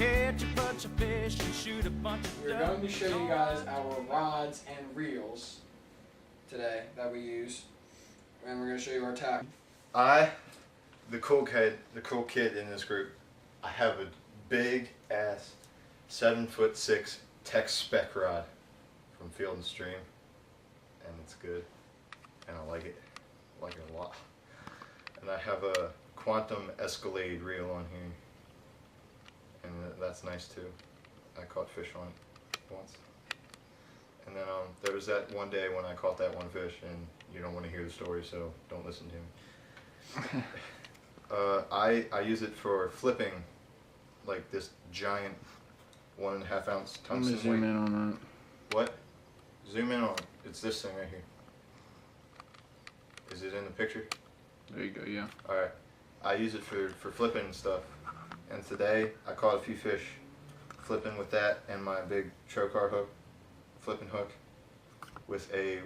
catch a bunch of fish and shoot a bunch of We're going to show you guys our rods and reels today that we use, and we're going to show you our tackle. The cool kid in this group, I have a big ass 7'6" Tex Spec rod from Field and Stream, and it's good, and I like it a lot. And I have a Quantum Escalade reel on here, and that's nice too. I caught fish on it once. And then there was that one day when I caught that one fish, and you don't want to hear the story, so don't listen to me. I use it for flipping, like this giant 1.5 ounce tungsten weight. Zoom in on that. What? Zoom in on it. It's this thing right here. Is it in the picture? There you go, yeah. Alright. I use it for flipping and stuff. And today I caught a few fish flipping with that and my big Trokar hook, flipping hook, with a,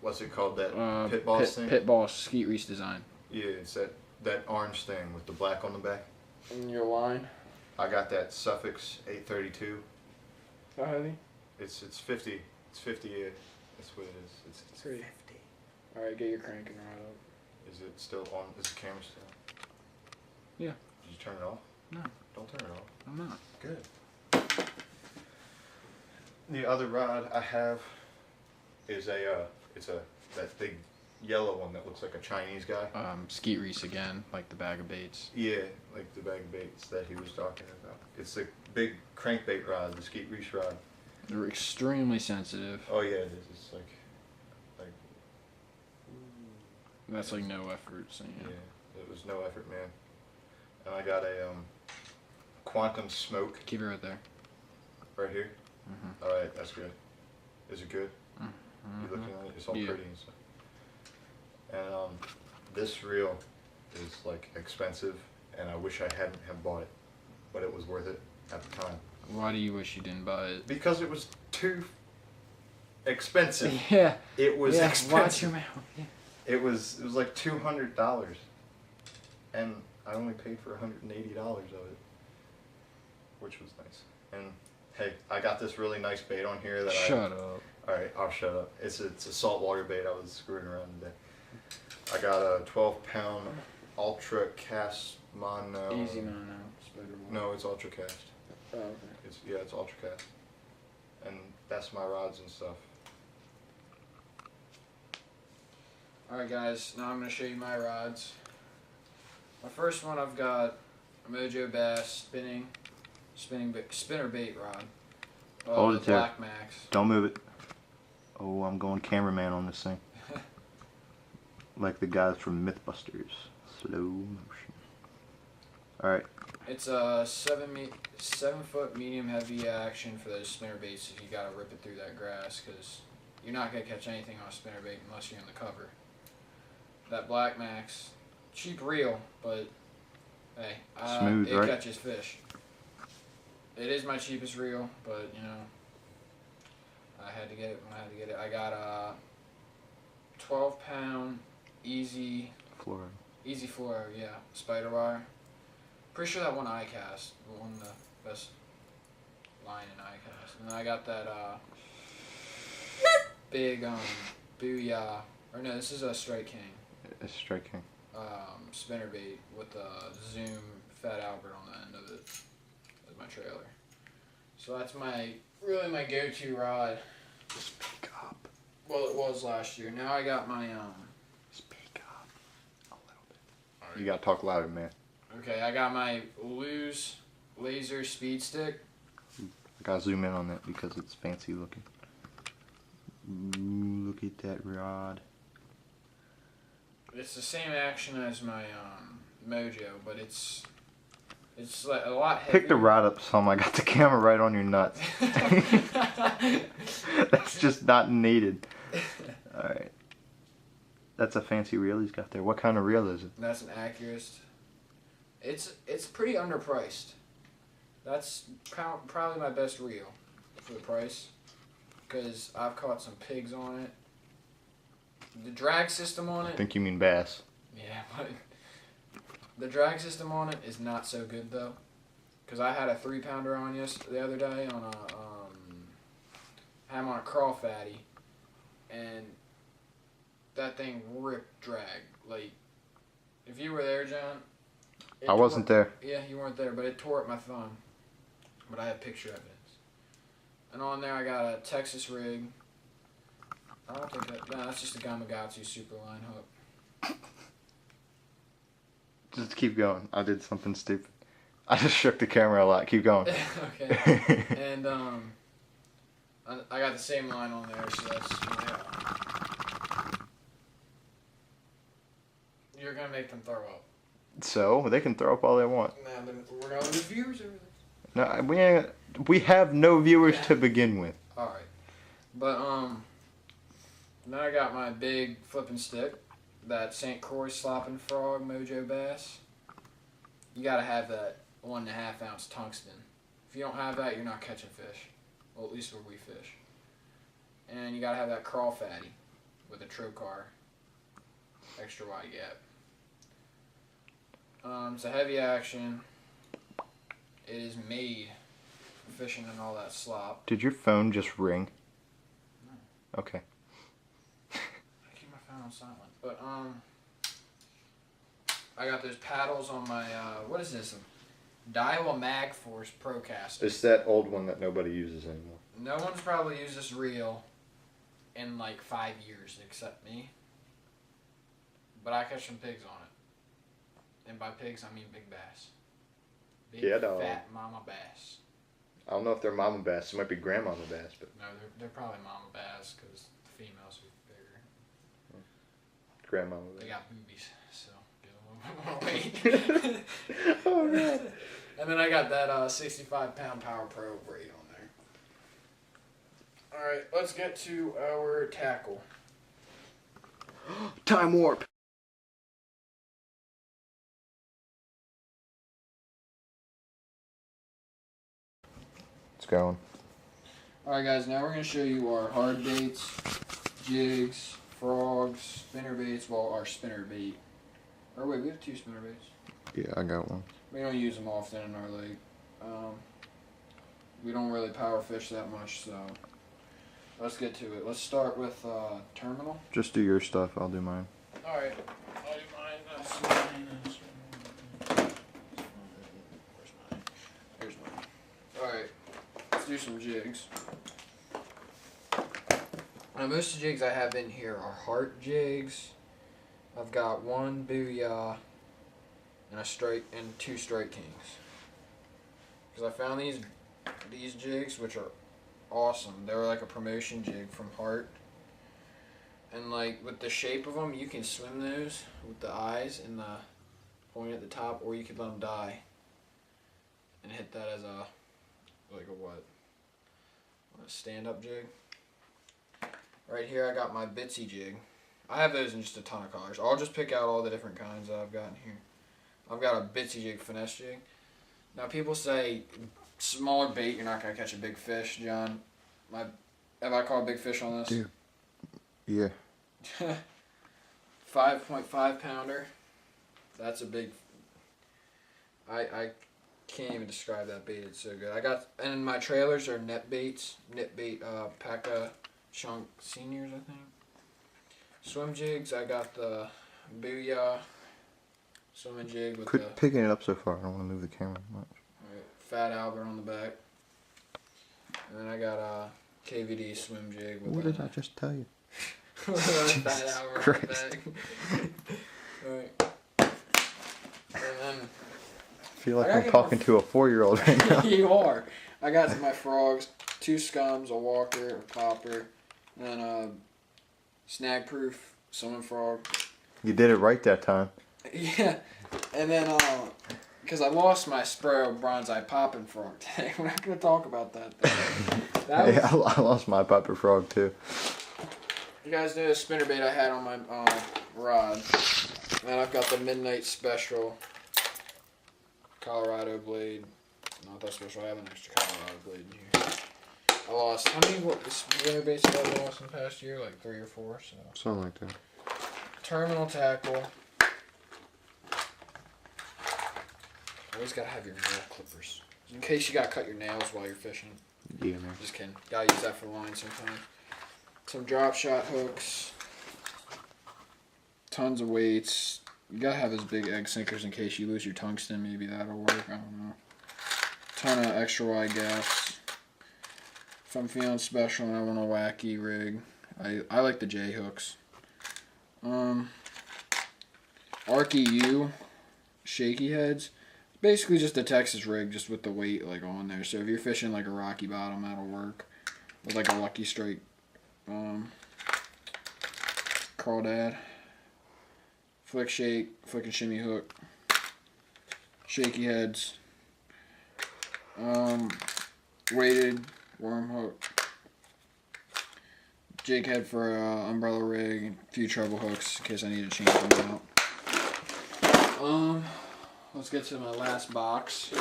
what's it called, that pit boss thing? Pit boss Skeet Reese design. Yeah, it's that orange thing with the black on the back. And your line? I got that Suffix 832. How heavy? It's 50. It's 50. Yeah, that's what it is. It's 50. 50. All right, get your cranking rod up. Is it still on? Is the camera still? Yeah. Did you turn it off? No. Don't turn it off. I'm not. Good. The other rod I have is that big yellow one that looks like a Chinese guy. Skeet Reese again, like the bag of baits. Yeah, like the bag of baits that he was talking about. It's a big crankbait rod, the Skeet Reese rod. They're extremely sensitive. Oh yeah, it is. It's like. That's like no effort, so yeah. Yeah, it was no effort, man. And I got a Quantum Smoke. Keep it right there. Right here? Mm-hmm. Alright, that's good. Is it good? Mm-hmm. You looking at it? It's all Yeah. pretty and stuff. And this reel is like expensive, and I wish I hadn't have bought it, but it was worth it at the time. Why do you wish you didn't buy it? Because it was too expensive. Yeah. It was expensive. Watch your mouth. Yeah. It was like $200, and I only paid for $180 of it, which was nice. And hey, I got this really nice bait on here that Shut up. All right, I'll shut up. It's a saltwater bait. I was screwing around today. I got a 12-pound Ultra Cast Mono. Easy mono. No, it's Ultra Cast. Oh, okay. It's Ultra Cast, and that's my rods and stuff. Alright guys, now I'm going to show you my rods. My first one, I've got a Mojo Bass spinner bait rod. Hold it there. Black Max. Don't move it. Oh, I'm going cameraman on this thing. Like the guys from Mythbusters. Slow motion. Alright. It's a 7-foot medium heavy action for those spinner baits if you got to rip it through that grass, because you're not going to catch anything on a spinner bait unless you're in the cover. That Black Max, cheap reel, but hey, smooth, it right? catches fish. It is my cheapest reel, but you know, I had to get it when I had to get it. I got a 12-pound Easy Fluoro, yeah, spider wire. Pretty sure that won iCast, won the best line in iCast. And then I got that big Booyah, or no, this is a Strike King. It's Strike King. Spinnerbait with a Zoom Fat Albert on the end of it as my trailer. So that's really my go-to rod. Speak up. Well, it was last year. Now I got my Speak up a little bit. Right. You gotta talk louder, man. Okay, I got my Lose Laser Speed Stick. I gotta zoom in on that because it's fancy looking. Ooh, look at that rod. It's the same action as my Mojo, but it's like a lot heavier. Pick the rod up some. I got the camera right on your nuts. That's just not needed. Alright. That's a fancy reel he's got there. What kind of reel is it? That's an Accurist. It's pretty underpriced. That's probably my best reel for the price, because I've caught some pigs on it. The drag system on I it. think you mean bass. Yeah, but the drag system on it is not so good though. because I had a 3-pounder on the other day on a had him on a crawl fatty, and that thing ripped drag. Like, if you were there, John. I wasn't there. Yeah, you weren't there, but it tore up my thumb. But I have picture evidence. And on there I got a Texas rig. I don't think that. No, that's just a Gamakatsu Superline hook. Just keep going. I did something stupid. I just shook the camera a lot. Keep going. Okay. And I got the same line on there, so that's. You're gonna make them throw up. So they can throw up all they want. Nah, but we're gonna lose viewers over this. No, we have no viewers to begin with. All right, but then I got my big flipping stick, that St. Croix Slopping Frog Mojo Bass. You gotta have that 1.5 ounce tungsten. If you don't have that, you're not catching fish. Well, at least where we fish. And you gotta have that crawl fatty with a trocar, extra wide gap. It's a heavy action. It is made for fishing and all that slop. Did your phone just ring? No. Okay. I keep my phone on silent. But I got those paddles on my what is this? Daiwa Magforce Procaster. It's that old one that nobody uses anymore. No one's probably used this reel in like 5 years except me. But I catch some pigs on it. And by pigs, I mean big bass. Big, Yeah, dog. fat mama bass. I don't know if they're mama bass. It might be grandmama bass, but No, they're probably mama bass because the females are bigger. grandmama They bass. got boobies, so get a little more weight. Oh no. And then I got that 65-pound Power Pro braid on there. Alright, let's get to our tackle. Time warp. It's going. Alright guys, now we're going to show you our hard baits, jigs, frogs, spinner baits, well our spinner bait. Or wait, we have 2 spinner baits. Yeah, I got one. We don't use them often in our lake. We don't really power fish that much, so let's get to it. Let's start with terminal. Just do your stuff. I'll do mine. Alright, I'll do mine. That's mine. Where's mine? Here's mine. Alright, let's do some jigs. Now, most of the jigs I have in here are heart jigs. I've got 1 Booyah and 2 Strike Kings. Because I found these jigs, which are awesome. They were like a promotion jig from Hart. And like with the shape of them, you can swim those with the eyes and the point at the top, or you could let them die and hit that as a stand-up jig. Right here, I got my Bitsy jig. I have those in just a ton of colors. I'll just pick out all the different kinds that I've got in here. I've got a Bitsy jig, finesse jig. Now people say smaller bait, you're not gonna catch a big fish, John. Have I caught a big fish on this? Dude. Yeah. 5.5 pounder. That's a big. I can't even describe that bait. It's so good. I got, and my trailers are net baits. Net bait, Paka Chunk Seniors, I think. Swim jigs. I got the Booyah swimming jig with the Quit picking it up so far. I don't want to move the camera much. Fat Albert on the back. And then I got a KVD swim jig with What did I just tell you? Fat Albert Christ. on the back. Alright. And then I feel like I gotta I'm get talking to a 4-year-old right now. you are. I got my frogs, 2 scums, a walker, a popper, and then a snag proof swimming frog. You did it right that time. Yeah. And then because I lost my Sparrow Bronze Eye Poppin' Frog today. We're not going to talk about that though. That was, Yeah, I lost my pupper frog too. you guys know the spinnerbait I had on my rod. And then I've got the Midnight Special Colorado blade. Not that special. I have an extra Colorado blade in here. I lost. How many spinnerbaits did I lost in the past year? Like 3 or 4. So Something like that. terminal tackle. Always gotta have your nail clippers. In case you gotta cut your nails while you're fishing. Yeah, man. Just kidding. Gotta use that for line sometimes. Some drop shot hooks. Tons of weights. You gotta have those big egg sinkers in case you lose your tungsten. Maybe that'll work. I don't know. Ton of extra wide gaps. If I'm feeling special and I want a wacky rig, I like the J hooks. RKU shaky heads. Basically just a Texas rig, just with the weight like on there. So if you're fishing like a rocky bottom, that'll work. With like a Lucky Strike crawdad. Flick shake, flick and shimmy hook. Shaky heads. Weighted worm hook. Jig head for umbrella rig. A few treble hooks in case I need to change them out. Let's get to my last box.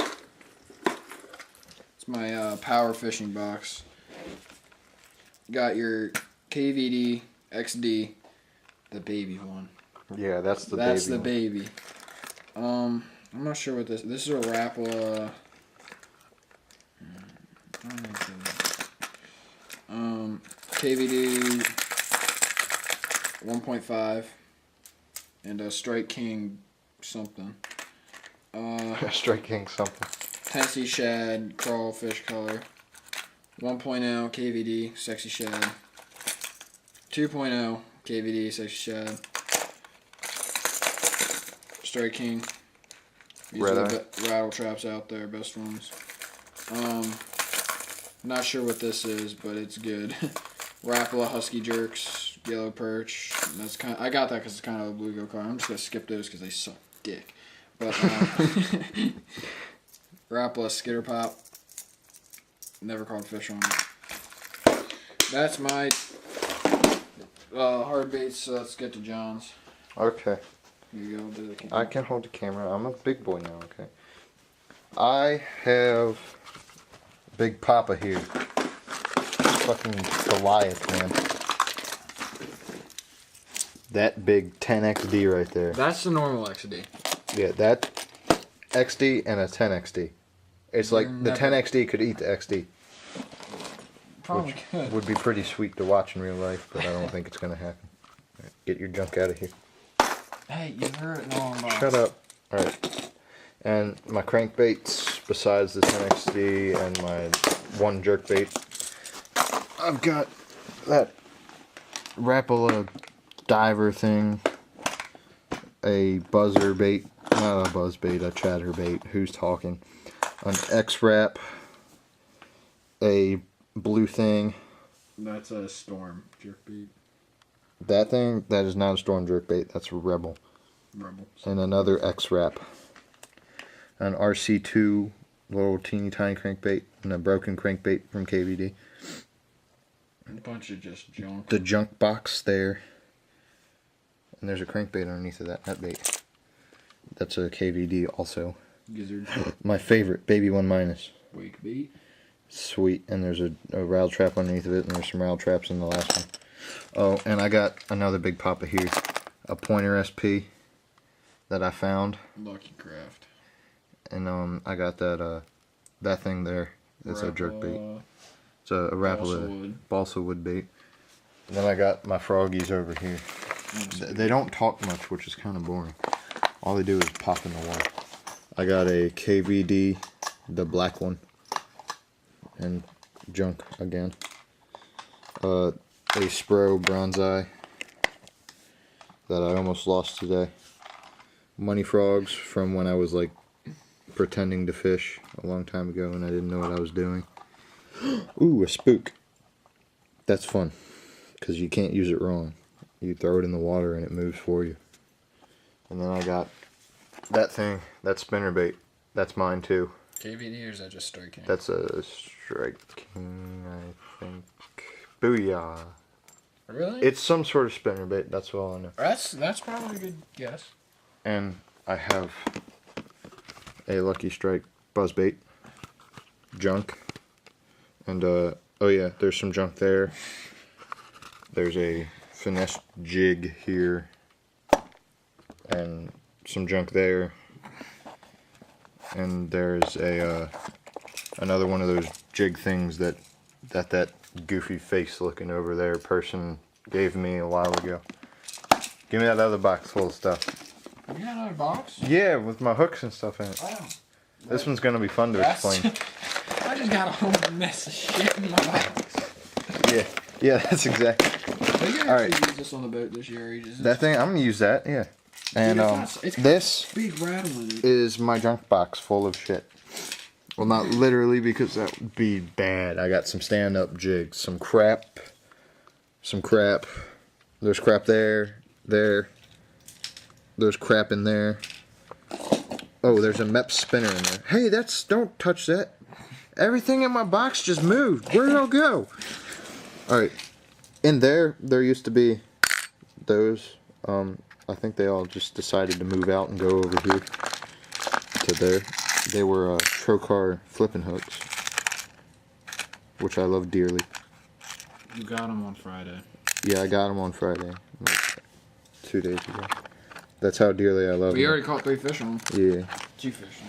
It's my power fishing box. Got your KVD XD, the baby one. Yeah, that's the That's baby. the baby. I'm not sure what this. This is a Rapala. KVD 1.5 and a Strike King something. Strike King something. Tennessee Shad crawfish color. 1.0 KVD Sexy Shad. 2.0 KVD Sexy Shad. Strike King. These Red are Eye. the rattle traps out there, best ones. Not sure what this is, but it's good. Rapala Husky Jerks, Yellow Perch. That's kind. I got that because it's kind of a bluegill color. I'm just gonna skip those because they suck dick. But Rapala Skitter Pop. Never caught fish on it. That's my hard baits. So let's get to John's. Okay. Here you go. Do the camera. I can hold the camera. I'm a big boy now, okay? I have Big Papa here. Fucking Goliath, man. That big 10XD right there. That's the normal XD. Yeah, that XD and a 10XD. It's like the Never. 10XD could eat the XD. Probably Which could. would be pretty sweet to watch in real life, but I don't think it's going to happen. All right, get your junk out of here. Hey, you heard it. No, I'm Shut up. Alright. And my crankbaits, besides the 10XD and my one jerkbait, I've got that Rapala diver thing, a buzzer bait, not a buzz bait, a chatter bait, who's talking, an X-Wrap, a blue thing. That's a storm jerkbait. That thing, that is not a storm jerkbait, that's a Rebel. Rebel. And another X-Wrap. An RC2 little teeny tiny crankbait and a broken crankbait from KVD. A bunch of just junk. The junk box there. And there's a crankbait underneath of that bait. That's a KVD also. Gizzard. My favorite, Baby 1 minus. Wake bait. Sweet. And there's a rattle trap underneath of it, and there's some rattle traps in the last one. Oh, and I got another Big Papa here. A Pointer SP that I found. Lucky Craft. And I got that thing there. It's a jerk bait. It's a Rapala balsa wood bait. And then I got my froggies over here. They don't talk much, which is kind of boring. All they do is pop in the water. I got a KVD, the black one, and junk again. A Spro bronze eye that I almost lost today. Money frogs from when I was like pretending to fish a long time ago and I didn't know what I was doing. Ooh, a spook. That's fun because you can't use it wrong. You throw it in the water and it moves for you. And then I got that thing, that spinnerbait. That's mine too. KVD or is that just Strike King? That's a Strike King, I think. Booyah. Really? It's some sort of spinnerbait, that's all I know. That's probably a good guess. And I have a Lucky Strike buzzbait, junk, and oh yeah, there's some junk there. There's a finesse jig here, and some junk there, and there's a Another one of those jig things that goofy face looking over there person gave me a while ago. Give me that other box full of stuff. You got another box? Yeah, with my hooks and stuff in it. Oh. This one's gonna be fun to explain. I just got a whole mess of shit in my box. Yeah, that's exactly. Are you All right. use this on the boat this year? Or you just That thing, I'm gonna use that, yeah. And it's this big rattling it. is my junk box full of shit. Well, not literally because that would be bad. I got some stand-up jigs, some crap. There's crap there. There's crap in there. Oh, there's a MEP spinner in there. Hey, don't touch that. Everything in my box just moved. Where did it all go? Alright. In there used to be those. I think they all just decided to move out and go over here to there. They were Trocar flipping hooks, which I love dearly. You got them on Friday. Yeah, I got them on Friday, like 2 days ago. That's how dearly I love We them. already caught 3 fish on them. Yeah. 2 fish.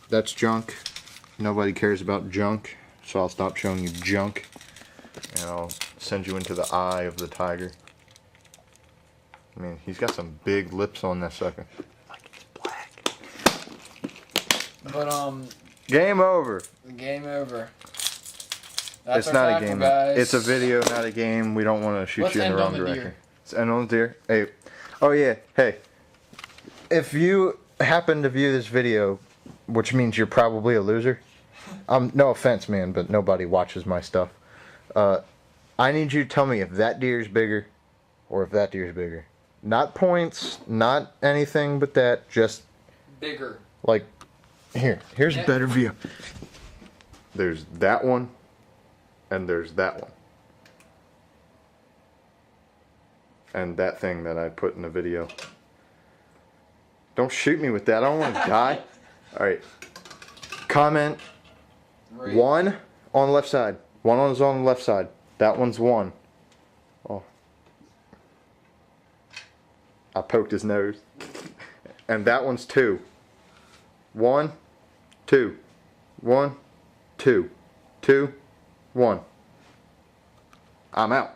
That's junk. Nobody cares about junk, so I'll stop showing you junk, and I'll send you into the eye of the tiger. I mean, he's got some big lips on that sucker. Like it's black. But Game over. game over. That's It's our not a tackle, game. guys. It's a video, not a game. We don't want to shoot Let's you in the end wrong on the deer. direction. Let's end on the deer. Hey. Oh yeah. Hey. If you happen to view this video, which means you're probably a loser. No offense, man, but nobody watches my stuff. I need you to tell me if that deer is bigger, or if that deer is bigger. Not points, not anything but that. Just bigger. like, here's a better view. There's that one, and there's that one. And that thing that I put in the video. Don't shoot me with that. I don't want to die. Alright. Comment. Right. 1 on the left side. 1 is on the left side. That one's 1. Oh. I poked his nose. And that one's 2. 1, 2. 1, 2. 2, 1. I'm out.